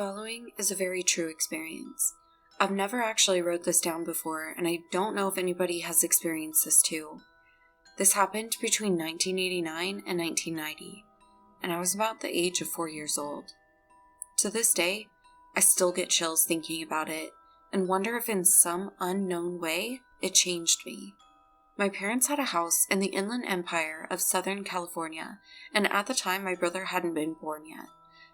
following is a very true experience. I've never actually wrote this down before, and I don't know if anybody has experienced this too. This happened between 1989 and 1990, and I was about the age of 4 years old. To this day, I still get chills thinking about it, and wonder if in some unknown way, it changed me. My parents had a house in the Inland Empire of Southern California, and at the time my brother hadn't been born yet,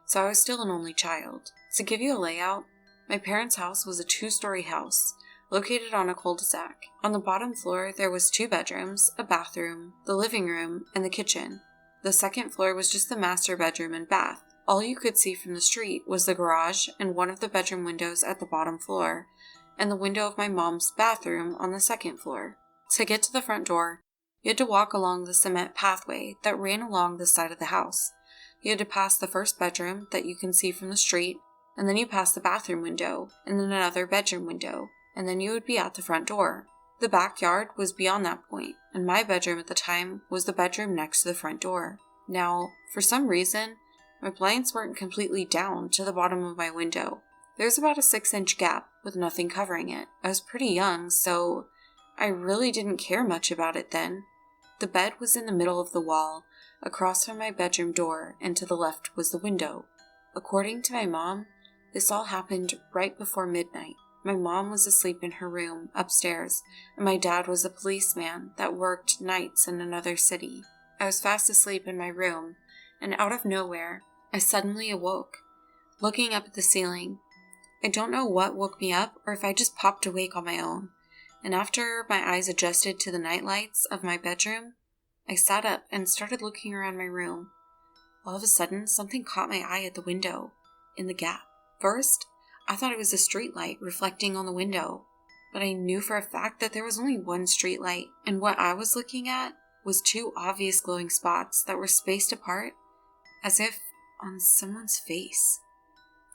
so I was still an only child. To give you a layout, my parents' house was a 2-story house, located on a cul-de-sac. On the bottom floor, there was 2 bedrooms, a bathroom, the living room, and the kitchen. The second floor was just the master bedroom and bath. All you could see from the street was the garage and one of the bedroom windows at the bottom floor, and the window of my mom's bathroom on the second floor. To get to the front door, you had to walk along the cement pathway that ran along the side of the house. You had to pass the first bedroom that you can see from the street, and then you pass the bathroom window, and then another bedroom window, and then you would be at the front door. The backyard was beyond that point, and my bedroom at the time was the bedroom next to the front door. Now, for some reason, my blinds weren't completely down to the bottom of my window. There was about a 6-inch gap with nothing covering it. I was pretty young, so I really didn't care much about it then. The bed was in the middle of the wall, across from my bedroom door, and to the left was the window. According to my mom, this all happened right before midnight. My mom was asleep in her room upstairs, and my dad was a policeman that worked nights in another city. I was fast asleep in my room, and out of nowhere, I suddenly awoke, looking up at the ceiling. I don't know what woke me up or if I just popped awake on my own, and after my eyes adjusted to the night lights of my bedroom, I sat up and started looking around my room. All of a sudden, something caught my eye at the window, in the gap. First, I thought it was a street light reflecting on the window, but I knew for a fact that there was only one street light, and what I was looking at was 2 obvious glowing spots that were spaced apart, as if on someone's face.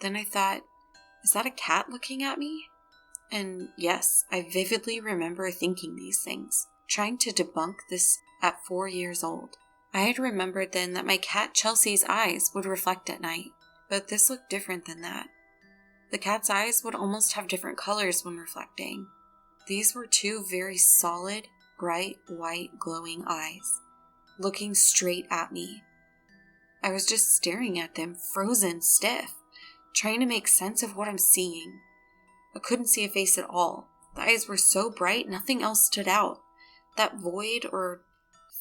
Then I thought, is that a cat looking at me? And yes, I vividly remember thinking these things, trying to debunk this at 4 years old. I had remembered then that my cat Chelsea's eyes would reflect at night, but this looked different than that. The cat's eyes would almost have different colors when reflecting. These were 2 very solid, bright, white, glowing eyes, looking straight at me. I was just staring at them, frozen stiff, trying to make sense of what I'm seeing. I couldn't see a face at all. The eyes were so bright, nothing else stood out. That void or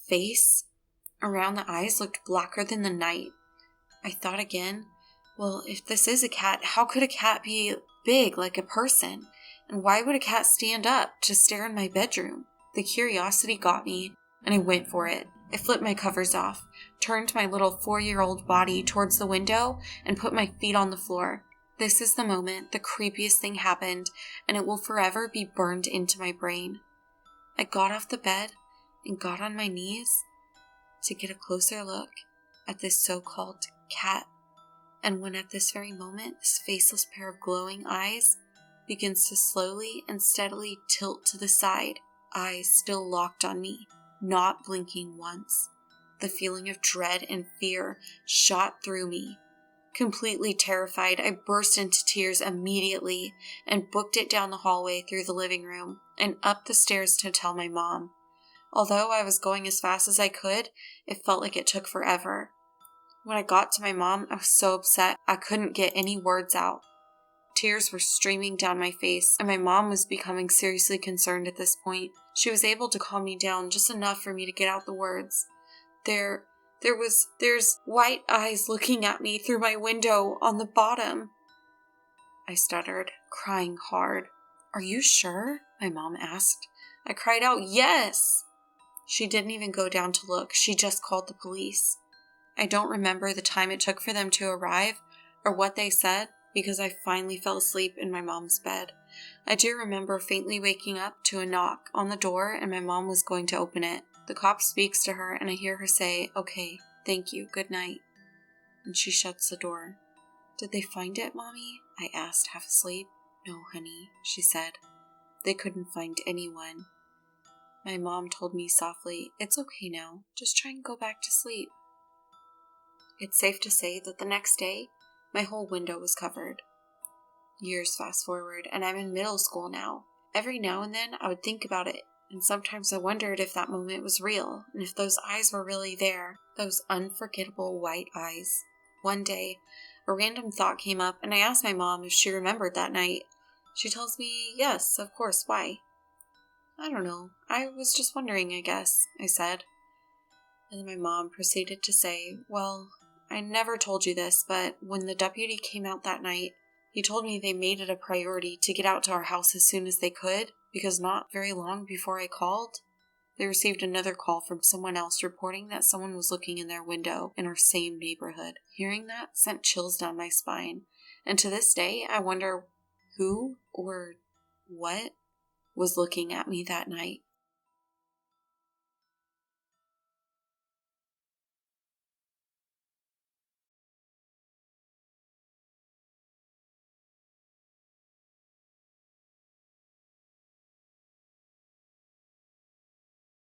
face around the eyes looked blacker than the night. I thought again, well, if this is a cat, how could a cat be big like a person? And why would a cat stand up to stare in my bedroom? The curiosity got me, and I went for it. I flipped my covers off, turned my little 4-year-old body towards the window, and put my feet on the floor. This is the moment the creepiest thing happened, and it will forever be burned into my brain. I got off the bed and got on my knees to get a closer look at this so-called cat. And when at this very moment, this faceless pair of glowing eyes begins to slowly and steadily tilt to the side, eyes still locked on me, not blinking once. The feeling of dread and fear shot through me. Completely terrified, I burst into tears immediately and booked it down the hallway through the living room and up the stairs to tell my mom. Although I was going as fast as I could, it felt like it took forever. When I got to my mom, I was so upset I couldn't get any words out. Tears were streaming down my face, and my mom was becoming seriously concerned at this point. She was able to calm me down just enough for me to get out the words. There's white eyes looking at me through my window on the bottom. I stuttered, crying hard. Are you sure? My mom asked. I cried out, yes! She didn't even go down to look. She just called the police. I don't remember the time it took for them to arrive or what they said because I finally fell asleep in my mom's bed. I do remember faintly waking up to a knock on the door and my mom was going to open it. The cop speaks to her and I hear her say, okay, thank you, good night. And she shuts the door. Did they find it, Mommy? I asked, half asleep. No, honey, she said. They couldn't find anyone. My mom told me softly, it's okay now, just try and go back to sleep. It's safe to say that the next day, My whole window was covered. Years fast forward, and I'm in middle school now. Every now and then I would think about it, and sometimes I wondered if that moment was real, and if those eyes were really there, those unforgettable white eyes. One day, a random thought came up, and I asked my mom if she remembered that night. She tells me, yes, of course, why? I don't know, I was just wondering, I guess, I said. And then my mom proceeded to say, well, I never told you this, but when the deputy came out that night, he told me they made it a priority to get out to our house as soon as they could, because not very long before I called, they received another call from someone else reporting that someone was looking in their window in our same neighborhood. Hearing that sent chills down my spine, and to this day, I wonder who or what was looking at me that night.